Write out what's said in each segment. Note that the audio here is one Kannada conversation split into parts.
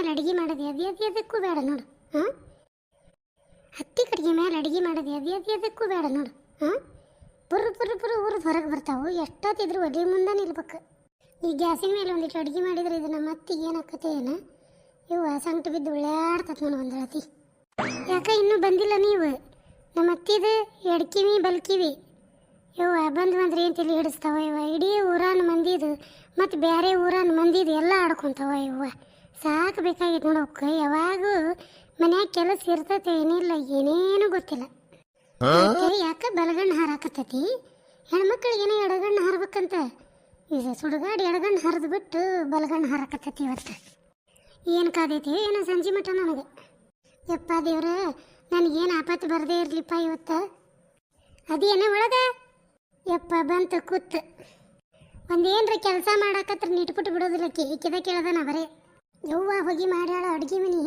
ಮೇಲೆ ಅಡುಗೆ ಮಾಡೋದು ಅದಕ್ಕೂ ಬೇಡ ನೋಡು. ಹಾಂ, ಹತ್ತಿ ಕಟ್ಟಿಗೆ ಮೇಲೆ ಅಡುಗೆ ಮಾಡೋದು ಅದಕ್ಕೂ ಬೇಡ ನೋಡು. ಹಾಂ, ಪುರು ಪುರು ಪುರು ಊರು ಹೊರಗೆ ಬರ್ತಾವೆ. ಎಷ್ಟೊತ್ತಿದ್ರು ಒಲೆ ಮುಂದೆ ನಿಲ್ಬೇಕು. ಈ ಗ್ಯಾಸಿನ ಮೇಲೆ ಒಂದಿಟ್ಟು ಅಡುಗೆ ಮಾಡಿದ್ರೆ ಇದು ನಮ್ಮ ಅತ್ತಿಗೆ ಏನಾಕತ್ತೆ ಏನು ಇವು ಸಂಕಟ ಬಿದ್ದು ಉಳ್ಳಾಡ್ತತ್ ನೋಡು ಒಂದು ರಾತಿ. ಯಾಕೆ ಇನ್ನೂ ಬಂದಿಲ್ಲ ನೀವು? ನಮ್ಮ ಅತ್ತಿದು ಎಡ್ಕಿವಿ ಬಲ್ಕಿವಿ ಇವ ಬಂದ್ರೆ ಏನು ತಲೆ ಹಿಡಿಸ್ತಾವ ಇವ. ಇಡೀ ಊರಾನ ಮಂದಿದು ಮತ್ತು ಬೇರೆ ಊರಾನ ಮಂದಿದು ಎಲ್ಲ ಆಡ್ಕೊತಾವ ಇವ. ಸಾಕು ಬೇಕಾಗಿತ್ತು ನೋಡೋಕೆ. ಯಾವಾಗೂ ಮನ್ಯಾಗ ಕೆಲಸ ಇರ್ತೈತೆ ಏನಿಲ್ಲ, ಏನೇನು ಗೊತ್ತಿಲ್ಲ. ಯಾಕೆ ಬಲಗಣ್ಣು ಹಾರಾಕತ್ತೈತಿ ಹೆಣ್ಮಕ್ಳಿಗೇನೋ ಎಡಗಣ್ಣು ಹಾರ್ಬೇಕಂತ. ಇದು ಸುಡುಗಾಡು ಎಡಗಣ್ಣು ಹರಿದು ಬಿಟ್ಟು ಬಲಗಣ್ಣು ಹಾರಾಕತ್ತೈತಿ ಇವತ್ತು. ಏನು ಕಾದೈತಿ ಏನೋ ಸಂಜೆ ಮಟ್ಟ ನನಗೆ. ಯಪ್ಪ ದೇವ್ರ, ನನಗೇನು ಆಪತ್ತು ಬರದೇ ಇರಲಿಪ್ಪ ಇವತ್ತು. ಅದೇನ ಒಳಗೆ ಯಪ್ಪ ಬಂತು ಕೂತು. ಒಂದೇನ್ರ ಕೆಲಸ ಮಾಡಾಕತ್ರ ನಿಟ್ಬಿಟ್ಟು ಬಿಡೋದಿಲ್ಲ. ಕಿದ ಕೇಳ್ದಾನ ಬರೇ ಯವ್ವ ಹೋಗಿ ಮಾಡ್ಯಾಳ ಅಡುಗೆ ಮನಿ.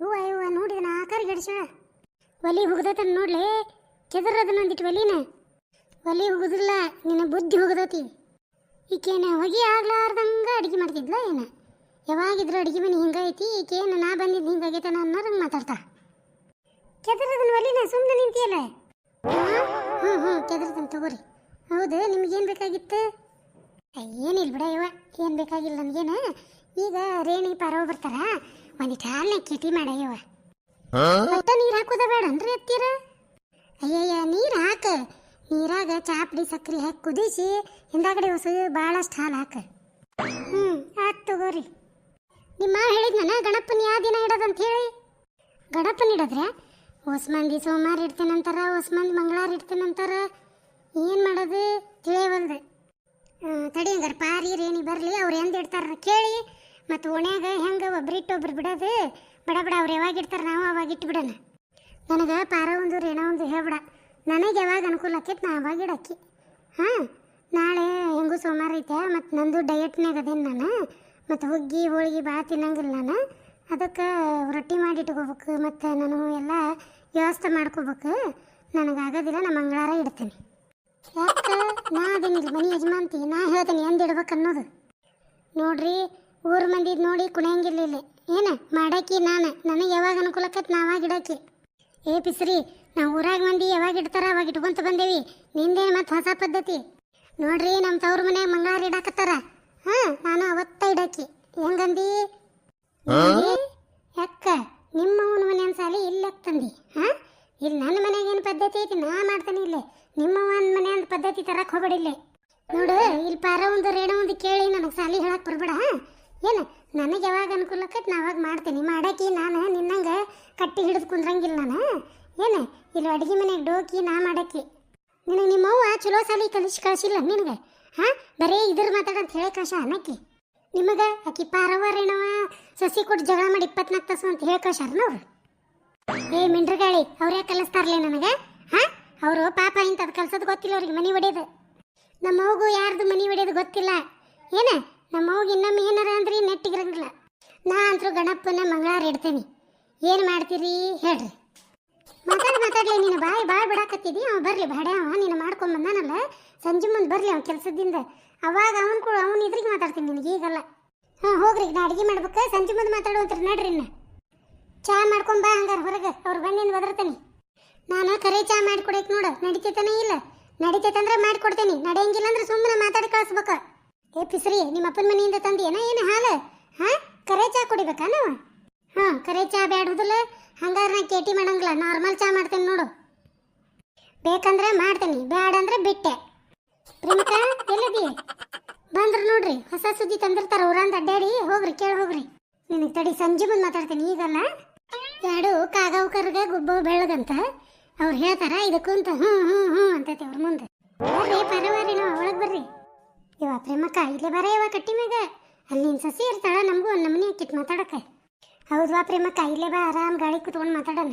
ಯವ್ವ ನೋಡಿದ ಆಕಾರ ಗಡಿಸ್ಯಾಳ. ಒಲಿ ಹುಗ್ದತನ ನೋಡ್ಲೆ, ಕೆದರದನ್ನೊಂದಿಟ್ಟು ಒಲಿನ. ಒಲಿ ಹುಗುದಿಲ್ಲ, ನಿನ್ನ ಬುದ್ಧಿ ಹುಗ್ದತಿ. ಈಕೇನ ಹೊಗೆ ಆಗ್ಲಾರ್ದಂಗೆ ಅಡುಗೆ ಮಾಡ್ತಿದ್ಲ ಏನ? ಯಾವಾಗಿದ್ರು ಅಡುಗೆ ಮನೆ ಹಿಂಗೈತಿ, ಈಕೇನು ನಾ ಬಂದಿದ್ದು ಹಿಂಗಾಗೈತೆ ಅನ್ನೋರಂಗೆ ಮಾತಾಡ್ತಾ. ಕೆದರದನ್ನ ಒಲಿನ ಸುಮ್ಮನೆ ನಿಂತಿಯಲ್ಲ. ಹ್ಞೂ ಕೆದರದನ್ನ ತಗೋರಿ. ಹೌದು, ನಿಮ್ಗೇನು ಬೇಕಾಗಿತ್ತು? ಏನಿಲ್ಲ ಬಿಡ ಇವ, ಏನು ಬೇಕಾಗಿಲ್ಲ ನನಗೇನು. ಈಗ ರೇಣಿ ಪಾರವ್ ಬರ್ತಾರ, ಒಂದಿಟ್ಟು ಹಾಲನ್ನ ಕಿಟಿ ಮಾಡ ಇವ. ಒಟ್ಟ ನೀರು ಹಾಕೋದ ಬೇಡ ಅನ್ರಿ ಎತ್ತೀರ? ಅಯ್ಯಯ್ಯ, ನೀರು ಹಾಕ. ನೀರಾಗ ಚಾಪಡಿ ಸಕ್ಕರೆ ಹಾಕಿ ಕುದಿಸಿ ಹಿಂದಾಗಡೆ ಹೊಸ ಭಾಳಷ್ಟು ಹಾಲು ಹಾಕ. ಆಯ್ತು ತಗೋರಿ. ನಿಮ್ಮ ಹೇಳಿದ್ನ ಗಣಪನ ಯಾವ ದಿನ ಇಡೋದಂತ ಹೇಳಿ. ಗಣಪನ ಇಡೋದ್ರೆ ಹೊಸ ಮಂದಿ ಸೋಮವಾರ ಇಡ್ತೇನಂತಾರ, ಹೊಸ ಮಂದಿ ಮಂಗಳವಾರ ಇಡ್ತೇನಂತಾರ. ಏನು ಮಾಡೋದು ತಿಳಿಯವಲ್ದು. ತಡಿ ಹಂಗಾರೆ ಪಾರಿ ರೇಣಿ ಬರಲಿ, ಅವ್ರು ಎಂದು ಇಡ್ತಾರ ಕೇಳಿ. ಮತ್ತು ಓಣ್ಯಾಗ ಹೆಂಗೆ ಒಬ್ರಿಟ್ಟೊಬ್ರು ಬಿಡೋದು ಬಡ ಬಡ ಅವ್ರು ಯಾವಾಗ ಇಡ್ತಾರೆ ನಾವು ಅವಾಗ ಇಟ್ಟು ಬಿಡೋಣ. ನನಗೆ ಪಾರ ಒಂದು ರೇಣ ಒಂದು ಹೇಳ್ಬಿಡ. ನನಗೆ ಯಾವಾಗ ಅನುಕೂಲ ಆಕೈತೆ ನಾ ಅವಾಗ ಇಡಕ್ಕಿ. ಹಾಂ, ನಾಳೆ ಹೆಂಗೂ ಸೋಮವಾರ ಐತೆ, ಮತ್ತು ನಂದು ಡಯಟ್ನಾಗ ಅದೇನು ನಾನು. ಮತ್ತು ಹುಗ್ಗಿ ಹೋಳಿಗೆ ಭಾಳ ತಿನ್ನಂಗಿಲ್ಲ ನಾನು. ಅದಕ್ಕೆ ರೊಟ್ಟಿ ಮಾಡಿ ಇಟ್ಕೋಬೇಕು, ಮತ್ತು ನಾನು ಎಲ್ಲ ವ್ಯವಸ್ಥೆ ಮಾಡ್ಕೋಬೇಕು. ನನಗಾಗೋದಿಲ್ಲ, ನಾ ಮಂಗಳವಾರ ಇಡ್ತೇನೆ. ಯಾಕೆ ನಾ ಅದೇನಿಲ್ಲ ಮನೆ ಯಜಮಾನ್ತಿ, ನಾ ಹೇಳ್ತೇನೆ ಎಂದು ಇಡ್ಬೇಕು ಅನ್ನೋದು. ನೋಡ್ರಿ, ಊರು ಮಂದಿದ್ದು ನೋಡಿ ಕುಣಿಯಂಗಿಲ್ಲ ಇಲ್ಲಿ. ಏನು ಮಾಡಾಕಿ ನಾನು, ನನಗೆ ಯಾವಾಗ ಅನುಕೂಲ ಆಕೈತೆ ನಾ ಅವಾಗ ಇಡಾಕಿ. ಏ ಪಿಸ್ರಿ, ನಾವು ಊರಾಗ ಮಂದಿ ಯಾವಾಗ ಇಡ್ತಾರ ಅವಾಗ ಇಟ್ಕೊಂತ ಬಂದೇವಿ. ನಿಂದೇ ಮತ್ತು ಹೊಸ ಪದ್ಧತಿ ನೋಡ್ರಿ. ನಮ್ಮ ತವ್ರ ಮನ್ಯಾಗ ಮಂಗಳವಾರ ಇಡಾಕತ್ತಾರ. ಹಾಂ, ನಾನು ಅವತ್ತ ಇಡಾಕಿ. ಹೆಂಗಂದಿ? ಯಾಕ ನಿಮ್ಮ ಅವನ ಮನೆ ಅನ್ಸಾಲಿ ಇಲ್ಲ ತಂದಿ? ಹಾಂ, ಇಲ್ಲಿ ನನ್ನ ಮನೆಯಾಗ ಏನು ಪದ್ಧತಿ ಐತಿ ನಾ ಮಾಡ್ತಾನೆ. ಇಲ್ಲೇ ನಿಮ್ಮ ಒಂದು ಮನೆ ಅಂತ ಪದ್ಧತಿ ತರಕ್ಕೆ ಹೋಗ್ಬೇಡಿಲ್ಲ. ನೋಡು, ಇಲ್ಲಿ ಪಾರ ಒಂದು ರೇಣ ಒಂದು ಕೇಳಿ ನನಗೆ ಸಾಲಿ ಹೇಳಕ್ಕೆ ಬರ್ಬೇಡ. ಏನು ನನಗೆ ಯಾವಾಗ ಅನುಕೂಲ ಆಕೈತೆ ನಾ ಅವಾಗ ಮಾಡ್ತೇನೆ. ಮಾಡಾಕಿ ನಾನು ನಿನ್ನಂಗೆ ಕಟ್ಟಿ ಹಿಡಿದು ಕುಂದ್ರಂಗಿಲ್ಲ ನಾನು. ಏನು ಇಲ್ಲಿ ಅಡುಗೆ ಮನೆಗೆ ಡೋಕಿ ನಾ ಮಾಡಾಕಿ. ನಿನಗೆ ನಿಮ್ಮವ್ವ ಚಲೋ ಸಾಲಿ ಕಳಿಸಿಲ್ಲ ನಿನಗೆ. ಹಾಂ, ಬರೀ ಇದ್ರ ಮಾತಾಡಂತ ಹೇಳಿ ಕಳ್ಸ ಅನ್ನಕ್ಕಿ. ನಿಮಗೆ ಆಕಿ ಪಾರವ್ವ ರೇಣವ ಸಸಿ ಕೊಟ್ಟು ಜಗಳ ಮಾಡಿ 24 ತಾಸು ಅಂತ ಹೇಳಿ ಕಳ್ಸಾರನವ್ರು. ಏ ಮಿಂಡ್ರಗಾಳಿ, ಅವ್ರು ಯಾಕೆ ಕಲಿಸ್ತಾರಲೇ ನನಗೆ? ಹಾಂ, ಅವರು ಪಾಪ ಇಂಥದ್ದು ಕಲ್ಸೋದು ಗೊತ್ತಿಲ್ಲ ಅವ್ರಿಗೆ. ಮನೆ ಹೊಡೆಯೋದು ನಮ್ಮ ಮಗು ಯಾರ್ದು ಮನೆ ಹೊಡೆಯೋದು ಗೊತ್ತಿಲ್ಲ. ಏನ ನಮ್ಮ ಮಗು ಇನ್ನೊಮ್ಮೆ ಏನಾರ ಅಂದ್ರೆ ನೆಟ್ಟಿಗಿರಂಗಿಲ್ಲ. ನಾ ಅಂತರೂ ಗಣಪನ ಮಂಗಳವಾರ ಇಡ್ತೇನೆ. ಏನು ಮಾಡ್ತೀರಿ ಹೇಳ್ರಿ? ಮಾತಾಡ್ಲಿ ನೀನು. ಬಾಯ್ ಬಿಡಾಕತ್ತಿದ್ದಿ. ಅವ ಬರಲಿ ಬಾಡ್ಯ, ಅವ ನೀನು ಮಾಡ್ಕೊಂಬಂದಾನಲ್ಲ, ಸಂಜೆ ಮುಂದೆ ಬರಲಿ ಅವ್ನು ಕೆಲಸದಿಂದ. ಅವಾಗ ಅವನು ಇದ್ರಿಗೆ ಮಾತಾಡ್ತೀನಿ ನಿನಗೆ, ಈಗಲ್ಲ. ಹಾಂ, ಹೋಗ್ರಿ, ನಾ ಅಡುಗೆ ಮಾಡ್ಬೇಕು. ಸಂಜೆ ಮುಂದೆ ಮಾತಾಡುವಂತ್ರಿ. ನಡ್ರಿ, ಇನ್ನು ಚಹಾ ಮಾಡ್ಕೊಂಬಾ ಹಂಗಾರೆ ಹೊರಗೆ. ಅವ್ರು ಬಂದಿಂದ ಒದರ್ತಾನೆ. ನಾನು ಕರೆ ಚಹಾ ಮಾಡಿಕೊಡಕ್ಕೆ ನೋಡು. ನಡಿತೈತಾನೆ ಇಲ್ಲ? ನಡಿತೈತಂದ್ರೆ ಮಾಡಿಕೊಡ್ತೇನೆ. ನಡೆಯಂಗಿಲ್ಲ ಅಂದ್ರೆ ಸುಮ್ಮನೆ ಮಾತಾಡಿ ಕಳಿಸ್ಬೇಕು. ಏ ಪಿಸ್ರಿ, ನಿಮ್ಮ ಅಪ್ಪನ ಮನೆಯಿಂದ ತಂದಿಯೇನ ಏನು ಹಾಲು? ಹಾಂ, ಕರೆ ಚಹಾ ಕುಡಿಬೇಕಾ ನಾವು? ಹಾಂ, ಕರೆ ಚಹಾ ಬೇಡುದಿಲ್ಲ. ಹಂಗಾರೆ ನಾ ಕೇಟಿ ಮಾಡಂಗಿಲ್ಲ, ನಾರ್ಮಲ್ ಚಹಾ ಮಾಡ್ತೇನೆ ನೋಡು. ಬೇಕಂದ್ರೆ ಮಾಡ್ತೇನೆ, ಬೇಡ ಅಂದ್ರೆ ಬಿಟ್ಟೆ. ಪ್ರೇಮಕ್ಕ ಎಲ್ಲಿದ್ದೀ? ಬಂದ್ರು ನೋಡ್ರಿ, ಹೊಸ ಸುದ್ದಿ ತಂದಿರ್ತಾರ ಊರಂತ ಅಡ್ಡಾಡಿ. ಹೋಗ್ರಿ, ಕೇಳಿ ಹೋಗ್ರಿ. ನಿನಗೆ ತಡಿ, ಸಂಜೆ ಮುಂದೆ ಮಾತಾಡ್ತೇನೆ, ಈಗಲ್ಲ. ಎರಡು ಕಾಗವು ಕರ್ಗ ಗುಬ್ಬ ಬೆಳಗಂತ ಅವ್ರು ಹೇಳ್ತಾರ. ಇದಕ್ಕಂತ ಹ್ಞೂ ಅಂತೈತಿ ಅವ್ರ ಮುಂದೆ. ಬರ್ರಿ ಪರವಾರಿ, ನಾವು ಒಳಗೆ ಬರ್ರಿ. ಇವ ಪ್ರೇಮಕ್ಕ ಇಲ್ಲೇ ಬರ. ಇವ ಕಟ್ಟಿ ಮ್ಯಾಗ ಅಲ್ಲಿ ನಿನ್ನ ಸಸಿ ಇರ್ತಾಳ, ನಮಗೂ ಒಂದು ನಮೂನಿ ಹಾಕಿತ್ತು ಮಾತಾಡಕ್ಕೆ. ಹೌದ್ವಾ ಪ್ರೇಮಕ್ಕ, ಇಲ್ಲೇ ಬಾ, ಆರಾಮ್ ಗಾಳಿ ಕುತ್ಕೊಂಡು ಮಾತಾಡೋಣ.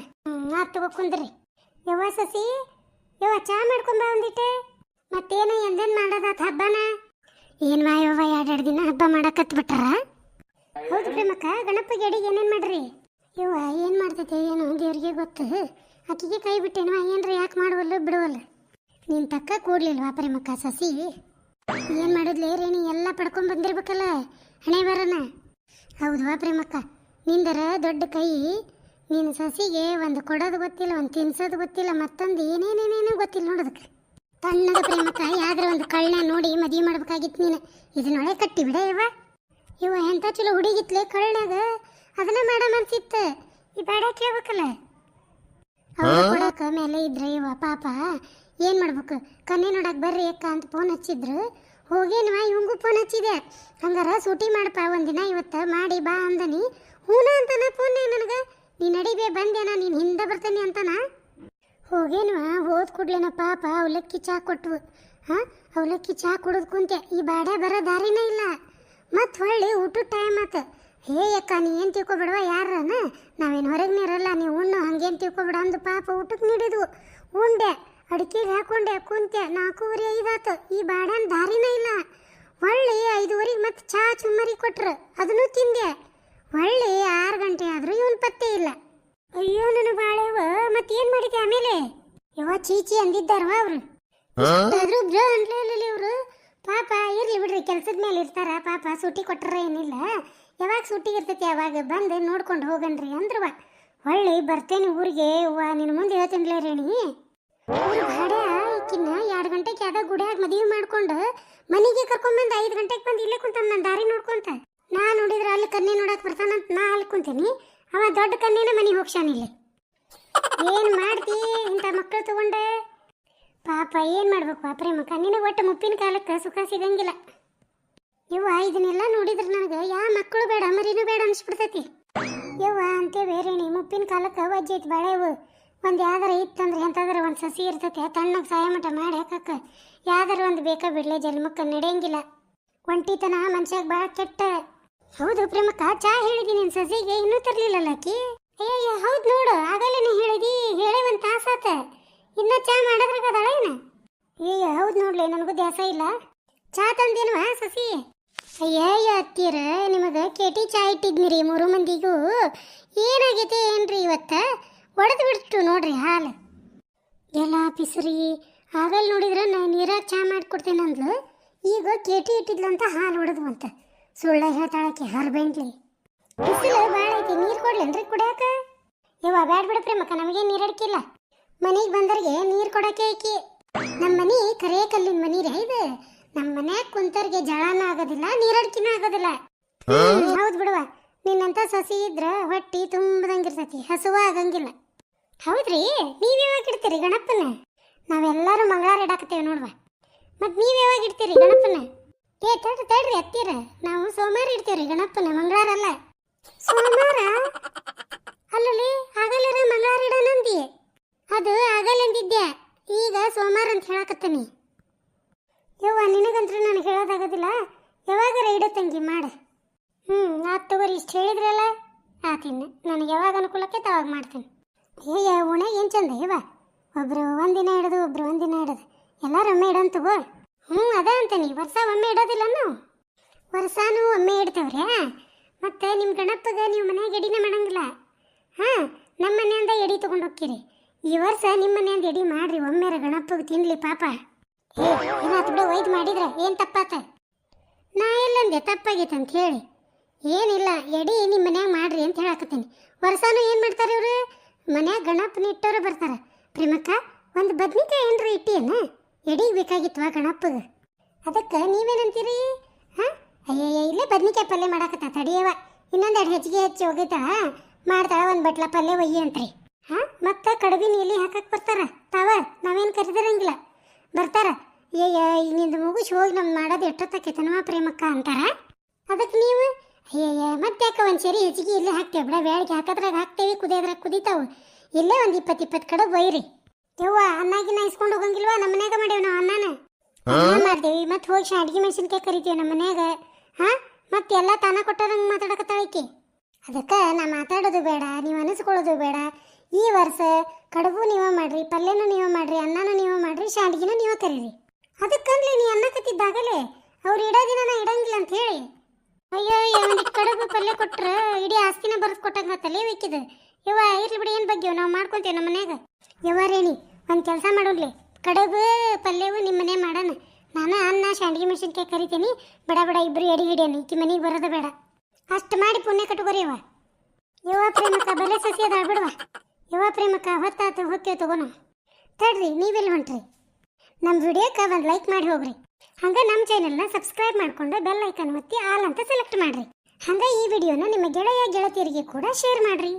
ಆತು ತಗೋ ಕುಂದ್ರಿ. ಯವ್ವ ಸಸಿ, ಯವ್ವ ಚಹಾ ಮಾಡ್ಕೊಂಬ ಒಂದಿಟ್ಟೆ. ಮತ್ತೇನು ಎಂದೇನು ಮಾಡೋದಾತ ಹಬ್ಬನ? ಏನು ಯವ್ವ 2 ದಿನ ಹಬ್ಬ ಮಾಡಕತ್ ಬಿಟ್ಟಾರ. ಹೌದು ಪ್ರೇಮಕ್ಕ, ಗಣಪಗೆ ಅಡಿಗೆ ಏನೇನು ಮಾಡ್ರಿ? ಯವ್ವ ಏನು ಮಾಡ್ತೈತೆ ಏನು ದೇವ್ರಿಗೆ ಗೊತ್ತು. ಆಕಿಗೆ ಕೈ ಬಿಟ್ಟೇನವ, ಏನ್ರ ಯಾಕೆ ಮಾಡುವಲ್ಲ ಬಿಡುವಲ್ಲ. ನೀನು ತಕ್ಕ ಕೂಡ್ಲಿಲ್ವಾ ಪ್ರೇಮಕ್ಕ ಸಸಿ? ಏನು ಮಾಡಿದ್ಲೇ ರೇಣಿ? ಎಲ್ಲ ಪಡ್ಕೊಂಡು ಬಂದಿರ್ಬೇಕಲ್ಲ ಹಣೆ ಬರನ. ಹೌದವಾ ಪ್ರೇಮಕ್ಕ, ನಿಂದರ ದೊಡ್ಡ ಕೈ. ನೀನು ಸಸಿಗೆ ಒಂದು ಕೊಡೋದು ಗೊತ್ತಿಲ್ಲ, ಒಂದು ತಿನ್ಸೋದು ಗೊತ್ತಿಲ್ಲ, ಮತ್ತೊಂದು ಏನೇನೇನೇನೂ ಗೊತ್ತಿಲ್ಲ ನೋಡೋದಕ್ಕೆ. ತಣ್ಣಗ ಪ್ರೇಮಕ್ಕ ಯಾವ್ದಾರ ಒಂದು ಕಳ್ಳ ನೋಡಿ ಮದುವೆ ಮಾಡ್ಬೇಕಾಗಿತ್ತು ನೀನು. ಇದನ್ನೊಳೆ ಕಟ್ಟಿ ಬಿಡ ಇವ ಎಂಥ ಚಲೋ ಹುಡುಗಿತ್ಲೆ ಕಳ್ಳಾಗ. ಅದನ್ನ ಮಾಡೋ ಮನ್ಸಿತ್ತು. ಈ ಬೇಡ ಕೇಳ್ಬೇಕಲ್ಲ ಅವ್ರು ಕೊಡೋಕೆ ಮೇಲೆ ಇದ್ರೆ ಪಾಪ ಏನು ಮಾಡ್ಬೇಕು. ಕನ್ನೆ ನೋಡಕ್ಕೆ ಬರ್ರಿ ಅಕ್ಕ ಅಂತ ಫೋನ್ ಹಚ್ಚಿದ್ರು. ಹೋಗೇನ್ವ ಇವಂಗೂ ಫೋನ್ ಹಚ್ಚಿದೆ. ಹಂಗಾರ ಸೂಟಿ ಮಾಡಪ್ಪ ಒಂದಿನ ಇವತ್ತು ಮಾಡಿ ಬಾ ಅಂದನಿ. ಹೂನ ಅಂತಾನ ಫೋನ್ನೇ ನನಗೆ. ನೀನು ನಡಿಬೇ ಬಂದೇನ, ನೀನು ಹಿಂದೆ ಬರ್ತಾನೆ ಅಂತಾನ. ಹೋಗೇನ್ವ ಹೋದ ಕೂಡ್ಲೇನ ಪಾಪ ಅವಲಕ್ಕಿ ಚಾ ಕೊಟ್ವು. ಅವಲಕ್ಕಿ ಚಾ ಕುಡಿದು ಕುಂತೆ. ಈ ಬಾಡೆ ಬರೋ ದಾರಿನೇ ಇಲ್ಲ. ಮತ್ತು ಹೊಳ್ಳಿ ಊಟದ ಟೈಮ್ ಆತು. ಹೇ ಅಕ್ಕ ನೀ ಏನು ತಿಳ್ಕೊಬಿಡುವ, ಯಾರನ ನಾವೇನು ಹೊರಗೆ ಇರಲ್ಲ, ನೀವು ಉಣ್ಣು ಹಂಗೇನು ತಿಳ್ಕೊಬಿಡ ಅಂದು ಪಾಪ ಊಟಕ್ಕೆ ನೀಡಿದ್ವು. ಉಂಡೆ ಅಡಿಕೆಗೆ ಹಾಕೊಂಡೆ ಕುಂತೆ. 4:45 5 ಈ ಬಾಡ್ಯಾನ ದಾರಿನೇ ಇಲ್ಲ. ಹೊಳ್ಳಿ 5:15 ಮತ್ತೆ ಚಾ ಚುಮ್ಮರಿ ಕೊಟ್ರು, ಅದನ್ನು ತಿಂದೆ. ಹೊಳ್ಳಿ 6 ಗಂಟೆ ಆದರೂ ಇವನು ಪತ್ತೆ ಇಲ್ಲ. ಅಯ್ಯೋ ನನಗೆ ಬಾಳೆವ. ಮತ್ತೇನು ಮಾಡಿದೆ ಆಮೇಲೆ? ಯವ್ವ ಚೀಚಿ ಅಂದಿದ್ದಾರವ ಅವರು. ಆದರೂ ಬ್ರ ಅನ್ಲಿಲ್ಲ ಇವರು. ಪಾಪ ಇರ್ಲಿ ಬಿಡ್ರಿ, ಕೆಲಸದ ಮೇಲೆ ಇರ್ತಾರ. ಪಾಪ ಸೂಟಿ ಕೊಟ್ಟರ ಏನಿಲ್ಲ, ಯಾವಾಗ ಸೂಟಿಗೆ ಇರ್ತೈತಿ ಯಾವಾಗ ಬಂದು ನೋಡ್ಕೊಂಡು ಹೋಗನ್ರಿ ಅಂದ್ರವ. ಹೊಳ್ಳಿ ಬರ್ತೇನೆ ಊರಿಗೆ. ಅವ್ವ ನಿನ್ನ ಮುಂದೆ ಹೇಳ್ತೇನೆ ರೇಣಿ. ಊರು ಭಾಡ ಈಕಿನ್ನ 2 ಗಂಟೆಗೆ ಯಾವ್ದಾಗ ಗುಡಿಯಾಗ ಮದುವೆ ಮಾಡ್ಕೊಂಡು ಮನೆಗೆ ಕರ್ಕೊಂಬಂದು 5 ಗಂಟೆಗೆ ಬಂದು ಇಲ್ಲೇ ಕುಂತಾನ ನಾನು ದಾರಿ ನೋಡ್ಕೊಂತ. ನಾ ನೋಡಿದ್ರೆ ಅಲ್ಲಿ ಕನ್ನೆ ನೋಡಕ್ಕೆ ಬರ್ತಾನಂತ ನಾ ಅಲ್ಲಿ ಕುಂತೀನಿ. ಅವ ದೊಡ್ಡ ಕನ್ನೆನ ಮನೆಗೆ ಹೋಗ್ಸಾನಿಲ್ಲ. ಏನು ಮಾಡ್ತಿ ಇಂಥ ಮಕ್ಕಳು ತಗೊಂಡೆ? ಪಾಪ ಏನು ಮಾಡ್ಬೇಕು ಪ್ರೇಮ. ಕಣ್ಣಿನ ಒಟ್ಟು ಮುಪ್ಪಿನ ಕಾಲಕ್ಕೆ ಸುಖ ಸಿಗಂಗಿಲ್ಲ. ಯವ್ವ ಇದನ್ನೆಲ್ಲ ನೋಡಿದ್ರೆ ನನಗೆ ಯಾವ ಮಕ್ಕಳು ಬೇಡ ಮರಿನೂ ಬೇಡ ಅನ್ಸ್ಬಿಡ್ತೈತಿ. ಯವ್ವ ಅಂತೇವೆ ರೇಣಿ, ಮುಪ್ಪಿನ ಕಾಲಕ್ಕೆ ವಜ್ಜೆ ಐತಿ ಬಾಳೆ. ಒಂದು ಯಾವ್ದಾರ ಇತ್ತಂದ್ರೆ ಎಂತಾದ್ರ ಒಂದು ಸಸಿ ಇರ್ತೈತೆ ತಣ್ಣಗೆ ಸಾಯ ಮಠ ಮಾಡಿ ಹಾಕಕ್ಕೆ. ಯಾವ್ದಾರ ಒಂದು ಬೇಕಾ ಬಿಡ್ಲೆ ಜನ್ಮಕ್ಕೆ ನಡೆಯಂಗಿಲ್ಲ. ಒಂಟಿತನ ಮನ್ಷ್ಯಾಗ ಭಾಳ ಕೆಟ್ಟ. ಹೌದು ಪ್ರೇಮಕ್ಕ, ಚಾ ಹೇಳಿದಿ ನಿನ್ನ ಸಸಿಗೆ, ಇನ್ನೂ ತರಲಿಲ್ಲಲ್ಲ ಆಕಿ. ಅಯ್ಯಯ್ಯ ಹೌದು ನೋಡು, ಆಗಲೇ ಹೇಳಿದಿ. ಹೇಳೇ ಒಂದು ತಾಸಾತ, ಇನ್ನೂ ಚಾ ಮಾಡೋದ್ರಾಗ ಅದಾಳೇನ? ಅಯ್ಯಯ್ಯ ಹೌದು ನೋಡ್ಲಿ, ನನಗೂ ದ್ಯಾಸ ಇಲ್ಲ. ಚಾ ತಂದೇನುವ ಸಸಿ? ಅಯ್ಯಯ್ಯ ಅತ್ತೀರ, ನಿಮಗೆ ಕೇಟಿ ಚಾ ಇಟ್ಟಿದ್ನಿರಿ 3 ಮಂದಿಗೂ. ಏನಾಗೈತೆ ಏನ್ರಿ ಇವತ್ತು? ಒಡೆದು ಬಿಡ್ತು ನೋಡ್ರಿ ಹಾಲು ಎಲ್ಲ ಪಿಸ್ರಿ. ಆಗಲ್ಲಿ ನೋಡಿದ್ರೆ ನಾನು ನೀರಾಗ ಚಾ ಮಾಡಿಕೊಡ್ತೇನೆ ಅಂದ್ಲು. ಈಗ ಕೇಟಿ ಇಟ್ಟಿದ್ಲಂತ ಹಾಲು ಹೊಡೆದ್ವಂತ. ಸುಳ್ಳ ಹೇಳ್ತಾಳಕ್ಕೆ ಹರ್ಬೆಂಟ್ಲಿ. ಬಿಸಿಲು ಭಾಳ ಐತಿ, ನೀರು ಕೊಡ್ಲೇನ್ರಿ ಕುಡಿಯಾಕ? ಯವ್ವ ಬ್ಯಾಡ ಬಿಡ ಪ್ರೇಮಕ್ಕ, ನಮಗೇನು ನೀರು ಅಡ್ಕಿಲ್ಲ. ಮನೆಗೆ ಬಂದವ್ರಿಗೆ ನೀರು ಕೊಡೋಕೆ ಐಕಿ. ನಮ್ಮ ಮನೆ ಕರೇ ಕಲ್ಲಿನ ಮನಿ ರೀ ಇದು. ನಮ್ಮ ಮನ್ಯಾಗ ಕುಂತವ್ರಿಗೆ ಜಳನೂ ಆಗೋದಿಲ್ಲ, ನೀರಡ್ಕಿನೂ ಆಗೋದಿಲ್ಲ. ಹೌದು ಬಿಡುವ, ನಿನ್ನಂತ ಸಸಿ ಇದ್ರ ಹೊಟ್ಟಿ ತುಂಬದಂಗಿರ್ತೈತಿ, ಹಸುವ ಆಗಂಗಿಲ್ಲ. ಹೌದ್ರಿ, ನೀವು ಯಾವಾಗ ಇಡ್ತೀರಿ ಗಣಪನ? ನಾವೆಲ್ಲರೂ ಮಂಗಳವಾರ ಇಡಾಕತ್ತೇವೆ ನೋಡುವ. ಮತ್ತು ನೀವು ಯಾವಾಗ ಇಡ್ತೀರಿ ಗಣಪನ? ತಡ್ರಿ ಅತ್ತೀರ, ನಾವು ಸೋಮವಾರ ಇಡ್ತೇವ್ರಿ ಗಣಪನ, ಮಂಗಳವಾರ ಅಲ್ಲ. ಸೋಮವಾರ ಅಲ್ಲಲ್ಲಿ ಆಗಲ್ಲರ ಮಂಗಳವಾರ ಇಡೋಣಂದಿ. ಅದು ಆಗಲ್ಲಂದಿದ್ದೆ, ಈಗ ಸೋಮವಾರ ಅಂತ ಹೇಳಕತ್ತೀನಿ. ಯವ್ವ ನಿನಗಂತೂ ನನಗೆ ಹೇಳೋದಾಗೋದಿಲ್ಲ. ಯಾವಾಗಾರ ಇಡತ್ತಂಗಿ ಮಾಡು. ಆತು ತಗೋರಿ, ಇಷ್ಟು ಹೇಳಿದ್ರಲ್ಲ ಆತಿನ್ನ. ನನಗೆ ಯಾವಾಗ ಅನುಕೂಲಕ್ಕೆ ತವಾಗ ಮಾಡ್ತೀನಿ. ಏಯ್ಯ ಉಣಾಗ ಏನು ಚಂದ ಯವ್ವ, ಒಬ್ರು ಒಂದಿನ ಇಡೋದು ಒಬ್ರು ಒಂದಿನ ಇಡೋದು. ಎಲ್ಲರೂ ಒಮ್ಮೆ ಇಡೋನ್ ತಗೋ. ಅದ ಅಂತೀನಿ, ವರ್ಷ ಒಮ್ಮೆ ಇಡೋದಿಲ್ಲ ನಾವು, ವರ್ಷನೂ ಒಮ್ಮೆ ಇಡ್ತೇವ್ರಿ. ಮತ್ತು ನಿಮ್ಮ ಗಣಪಗೆ ನೀವು ಮನ್ಯಾಗ ಎಡಿನೇ ಮಾಡಂಗಿಲ್ಲ. ನಮ್ಮ ಮನೆಯಿಂದ ಎಡಿ ತೊಗೊಂಡು ಹೋಗ್ತೀರಿ. ಈ ವರ್ಷ ನಿಮ್ಮ ಮನೆಯಿಂದ ಎಡಿ ಮಾಡ್ರಿ, ಒಮ್ಮೆರ ಗಣಪಗೆ ತಿನ್ಲಿ ಪಾಪ. ಏನಾತು ಬಿಡು, ಒಯ್ದು ಮಾಡಿದ್ರೆ ಏನು ತಪ್ಪಾತ? ನಾ ಎಲ್ಲಂದೆ ತಪ್ಪಾಗೈತೆ ಅಂತ ಹೇಳಿ ಏನಿಲ್ಲ. ಎಡಿ ನಿಮ್ಮ ಮನ್ಯಾಗ ಮಾಡ್ರಿ ಅಂತ ಹೇಳಕತ್ತೀನಿ. ವರ್ಷನೂ ಏನು ಮಾಡ್ತಾರೆ ಇವರು, ಮನ್ಯಾಗ ಗಣಪನ ಇಟ್ಟವರು ಬರ್ತಾರೆ. ಪ್ರೇಮಕ್ಕ ಒಂದು ಬದ್ನಿಕಾಯಿ ಏನ್ರಿ ಇಟ್ಟಿಯೇನ? ಎಡಿಗೆ ಬೇಕಾಗಿತ್ವ ಗಣಪಗೆ. ಅದಕ್ಕೆ ನೀವೇನಂತೀರಿ? ಅಯ್ಯಯ್ಯ ಇಲ್ಲೇ ಬದ್ನಿಕಾಯಿ ಪಲ್ಯ ಮಾಡಾಕತ್ತ ತಡಿಯವ. ಇನ್ನೊಂದು 2 ಹೆಚ್ಚಿಗೆ ಹೆಚ್ಚಿ ಹೋಗೈತಾ ಮಾಡ್ತಾಳ, ಒಂದು ಬಟ್ಲ ಪಲ್ಯ ಒಯ್ಯಿ ಅಂತ್ರಿ. ಮತ್ತು ಕಡುಬಿನ ಎಲೆ ಹಾಕಕ್ಕೆ ಬರ್ತಾರ ತಾವ, ನಾವೇನು ಕರೆದಿರಂಗಿಲ್ಲ. ಬರ್ತಾರ. ಅಯ್ಯಯ್ಯ ಇನ್ನಿಂದ ಮುಗಿಸಿ ಹೋಗಿ ನಮ್ಗೆ ಮಾಡೋದು ಎಷ್ಟೊತ್ತಾಕೈತನವ ಪ್ರೇಮಕ್ಕ ಅಂತಾರ. ಅದಕ್ಕೆ ನೀವು ಅಯ್ಯಯ್ಯ ಮತ್ತೆ ಯಾಕೆ ಒಂದು ಸರಿ ಹೆಚ್ಚಿಗೆ ಇಲ್ಲೇ ಹಾಕ್ತೇವೆ ಬಿಡ, ಬ್ಯಾಳಿಗೆ ಹಾಕೋದ್ರಾಗ ಹಾಕ್ತೇವೆ, ಕುದಿಯೋದ್ರಾಗ ಕುದಿತಾವು. ಇಲ್ಲೇ ಒಂದು 20 ಕಡುಬು ಒಯ್ಯಿರಿ. ಯವ್ವ ಅನ್ನಾಗಿನ ಇಸ್ಕೊಂಡು ಹೋಗಂಗಿಲ್ವಾ? ನಮ್ಮ ಮನ್ಯಾಗ ಮಾಡೇವಿ ನಾವು ಅನ್ನನ ಮಾಡ್ತೇವಿ. ಮತ್ತು ಹೋಗಿ ಅಡ್ಗೆ ಮೆಣಸಿನ್ಕಾಯಿ ಕರಿತೀವಿ ನಮ್ಮ ಮನ್ಯಾಗ. ಮತ್ತೆ ಎಲ್ಲ ತಾನ ಕೊಟ್ಟರಂಗೆ ಮಾತಾಡಕತ್ತಾಳಕಿ. ಅದಕ್ಕೆ ನಾ ಮಾತಾಡೋದು ಬೇಡ, ನೀವು ಅನಿಸ್ಕೊಳ್ಳೋದು ಬೇಡ. ಈ ವರ್ಷ ಕಡುಬು ನೀವೇ ಮಾಡ್ರಿ, ಪಲ್ಯನೂ ನೀವೇ ಮಾಡ್ರಿ, ಅನ್ನನೂ ನೀವೇ ಮಾಡ್ರಿ, ಶಾಂಡ್ಗಿನೂ ನೀವೇ ಕರೀರಿ. ಅದಕ್ಕಂದ್ಲಿ ನೀ ಅನ್ನಕತ್ತಿದ್ದಾಗಲೇ ಅವ್ರು ಇಡೋ ದಿನ ನಾ ಇಡಂಗಿಲ್ಲ ಅಂತ ಹೇಳಿ. ಅಯ್ಯೋ ಒಂದು ಕಡುಬು ಪಲ್ಯ ಕೊಟ್ರೆ ಇಡೀ ಆಸ್ತಿನ ಬರೆದು ಕೊಟ್ಟಂಗೆ ತಲೆ ಬೇಕಿದೆ. ಯವ್ವ ಇರ್ಲಿ ಬಿಡಿ, ಏನು ಬಗ್ಗೆ ನಾವು ಮಾಡ್ಕೊತೇವೆ ನಮ್ಮ ಮನ್ಯಾಗ. ಯವ್ವ ರೇಣಿ ಒಂದು ಕೆಲಸ ಮಾಡೋನ್ಲಿ, ಕಡುಬು ಪಲ್ಯವು ನಿಮ್ಮ ಮನೆ ಮಾಡೋಣ. ನಾನು ಅನ್ನ ಶಾಂಡ್ಗಿ ಮೆಣಸಿನ್ಕಾಯಿ ಕರಿತೀನಿ. ಬಡ ಬಡ ಇಬ್ಬರು ಎಡಿ ಹಿಡಿಯೋಣ, ಈಕಿ ಮನೆಗೆ ಬರೋದು ಬೇಡ. ಅಷ್ಟು ಮಾಡಿ ಪುಣ್ಯ ಕಟ್ಕೋರಿ ಯವ್ವ. ಯುವ ಪ್ರೇಮಕ್ಕ ಬಲೆ ಸಸಿ ಅದಾಳ ಬಿಡುವ. ಯುವ ಪ್ರೇಮಕ್ಕ ಹೊತ್ತಾತು ಹೊಕ್ಕೆ ತಗೋಣ. ತಡ್ರಿ ನೀವೆಲ್ಲಿ ಹೊಂಟ್ರಿ? ನಮ್ಮ ವಿಡಿಯೋಕ್ಕೆ ಒಂದು ಲೈಕ್ ಮಾಡಿ ಹೋಗ್ರಿ. ಹಂಗೆ ನಮ್ಮ ಚಾನೆಲ್ನ ಸಬ್ಸ್ಕ್ರೈಬ್ ಮಾಡಿಕೊಂಡು ಬೆಲ್ ಐಕನ್ ಒತ್ತಿ ಆಲ್ ಅಂತ ಸೆಲೆಕ್ಟ್ ಮಾಡಿರಿ. ಹಂಗೆ ಈ ವಿಡಿಯೋನ ನಿಮ್ಮ ಗೆಳೆಯ ಗೆಳತಿಯರಿಗೆ ಕೂಡ ಶೇರ್ ಮಾಡಿರಿ.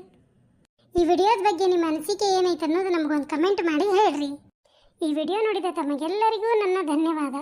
ಈ ವಿಡಿಯೋದ ಬಗ್ಗೆ ನಿಮ್ಮ ಅನಿಸಿಕೆ ಏನೈತೆ ಅನ್ನೋದು ನಮಗೊಂದು ಕಮೆಂಟ್ ಮಾಡಿ ಹೇಳ್ರಿ. ಈ ವಿಡಿಯೋ ನೋಡಿದ ತಮಗೆಲ್ಲರಿಗೂ ನನ್ನ ಧನ್ಯವಾದ.